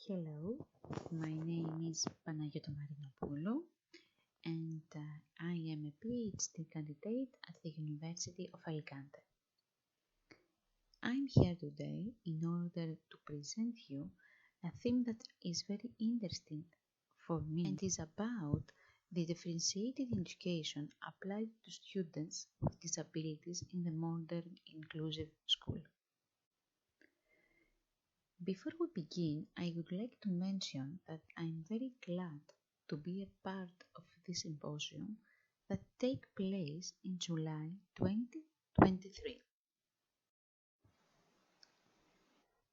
Hello, my name is Panagiota Marinopoulou and I am a PhD candidate at the University of Alicante. I'm here today in order to present you a theme that is very interesting for me and is about the differentiated education applied to students with disabilities in the modern inclusive school. Before we begin, I would like to mention that I'm very glad to be a part of this symposium that takes place in July 2023.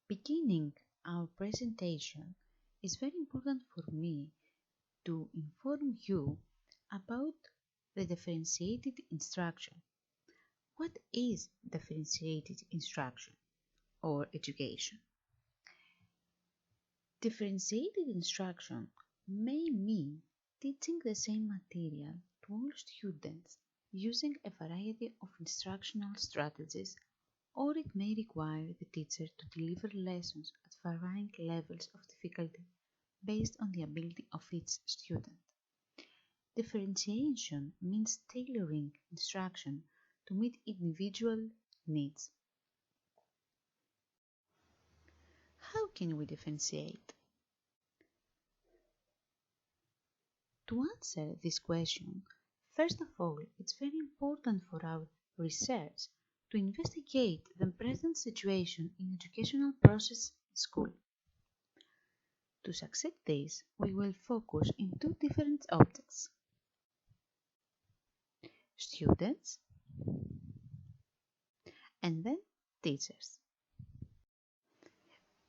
Beginning our presentation is very important for me to inform you about the differentiated instruction. What is differentiated instruction or education? Differentiated instruction may mean teaching the same material to all students using a variety of instructional strategies, or it may require the teacher to deliver lessons at varying levels of difficulty based on the ability of each student. Differentiation means tailoring instruction to meet individual needs. How can we differentiate? To answer this question, first of all, it's very important for our research to investigate the present situation in educational process in school. To succeed this, we will focus in two different objects: students and then teachers.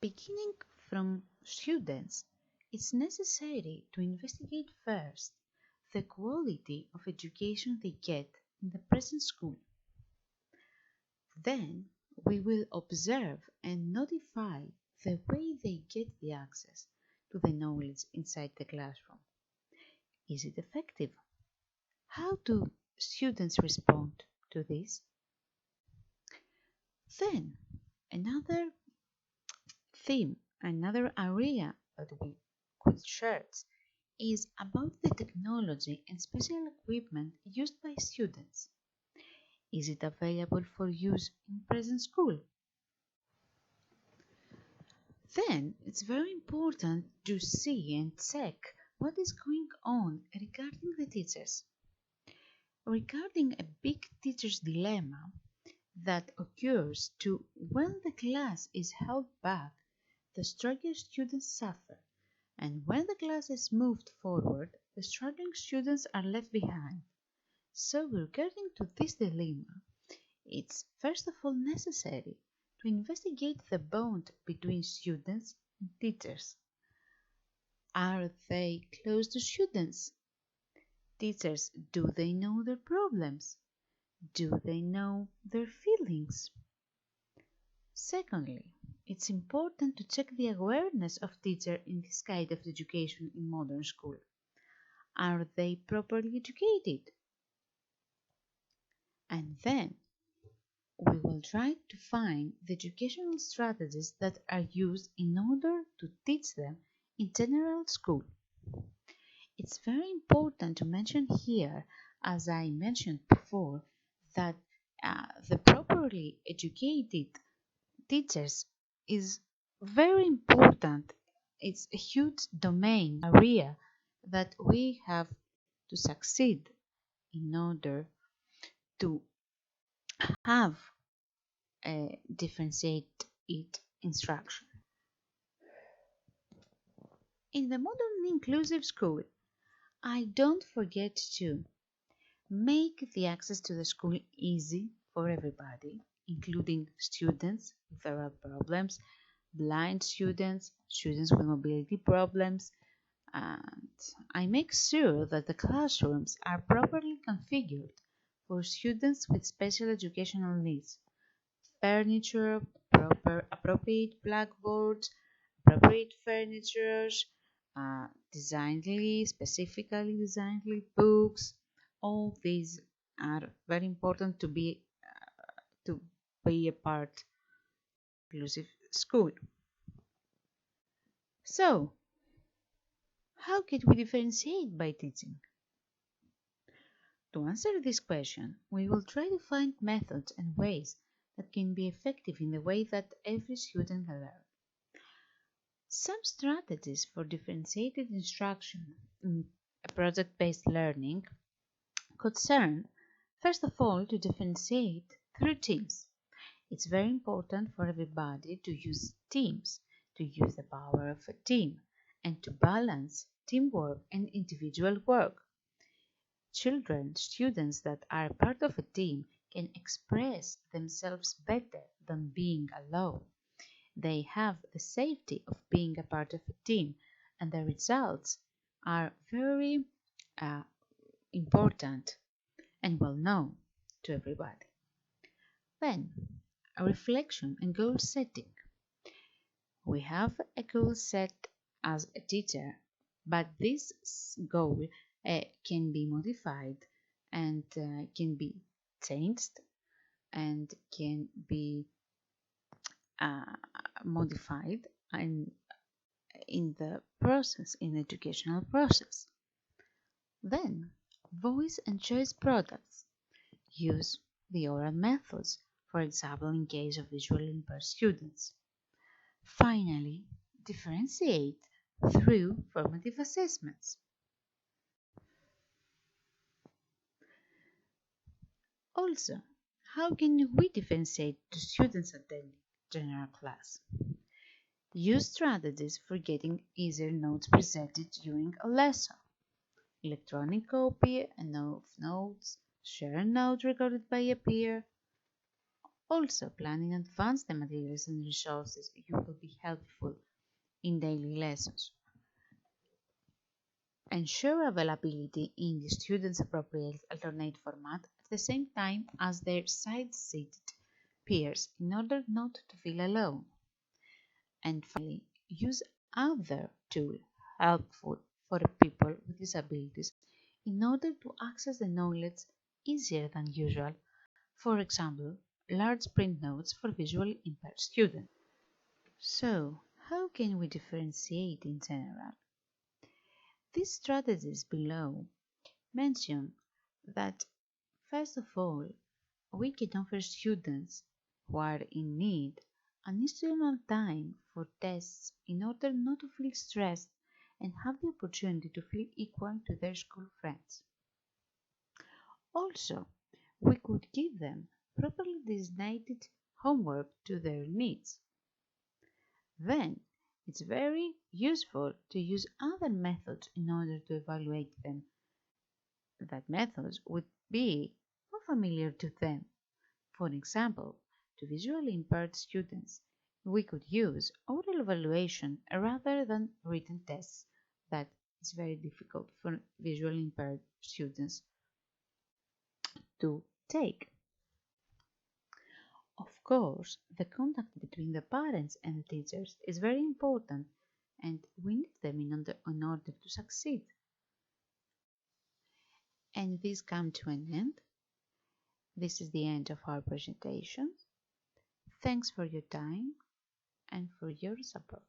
Beginning from students, it's necessary to investigate first the quality of education they get in the present school. Then we will observe and notify the way they get the access to the knowledge inside the classroom. Is it effective? How do students respond to this? Then another theme, another area that we could search is about the technology and special equipment used by students. Is it available for use in present school? Then it's very important to see and check what is going on regarding the teachers. Regarding a big teacher's dilemma that occurs to when the class is held back, the struggling students suffer, and when the class is moved forward, the struggling students are left behind. So regarding to this dilemma, it's first of all necessary to investigate the bond between students and teachers. Are they close to students? Teachers, do they know their problems? Do they know their feelings? Secondly, it's important to check the awareness of teachers in this kind of education in modern school. Are they properly educated? And then we will try to find the educational strategies that are used in order to teach them in general school. It's very important to mention here, as I mentioned before, that the properly educated teachers is very important. It's a huge domain area that we have to succeed in order to have a differentiated instruction. In the modern inclusive school, I don't forget to make the access to the school easy for everybody, including students with oral problems, blind students, students with mobility problems, and I make sure that the classrooms are properly configured for students with special educational needs. Furniture, appropriate blackboards, appropriate furniture, specifically designed books. All these are very important to be a part of inclusive school. So, how can we differentiate by teaching? To answer this question, we will try to find methods and ways that can be effective in the way that every student can learn. Some strategies for differentiated instruction in project-based learning concern, first of all, to differentiate through teams. It's very important for everybody to use teams, to use the power of a team, and to balance teamwork and individual work. Students that are part of a team can express themselves better than being alone. They have the safety of being a part of a team, and the results are very uh, important and well known to everybody. Then, a reflection and goal setting. We have a goal set as a teacher, but this goal can be modified and can be changed and can be uh, modified in the process, in the educational process. Then, voice and choice products. Use the oral methods, for example, in case of visually impaired students. Finally, differentiate through formative assessments. Also, how can we differentiate to students attending general class? Use strategies for getting easier notes presented during a lesson. Electronic copy of notes, share a note recorded by a peer. Also, plan in advance the materials and resources you will be helpful in daily lessons. Ensure availability in the student's appropriate alternate format at the same time as their side-seated peers in order not to feel alone. And finally, use other tools helpful for people with disabilities in order to access the knowledge easier than usual. For example, large print notes for visually impaired students. So, how can we differentiate in general? These strategies below mention that, first of all, we can offer students who are in need an institutional time for tests in order not to feel stressed and have the opportunity to feel equal to their school friends. Also, we could give them properly designated homework to their needs. Then, it's very useful to use other methods in order to evaluate them. That methods would be more familiar to them. For example, to visually impaired students, we could use oral evaluation rather than written tests. That is very difficult for visually impaired students to take. Of course, the contact between the parents and the teachers is very important, and we need them in order to succeed. And this comes to an end. This is the end of our presentation. Thanks for your time and for your support.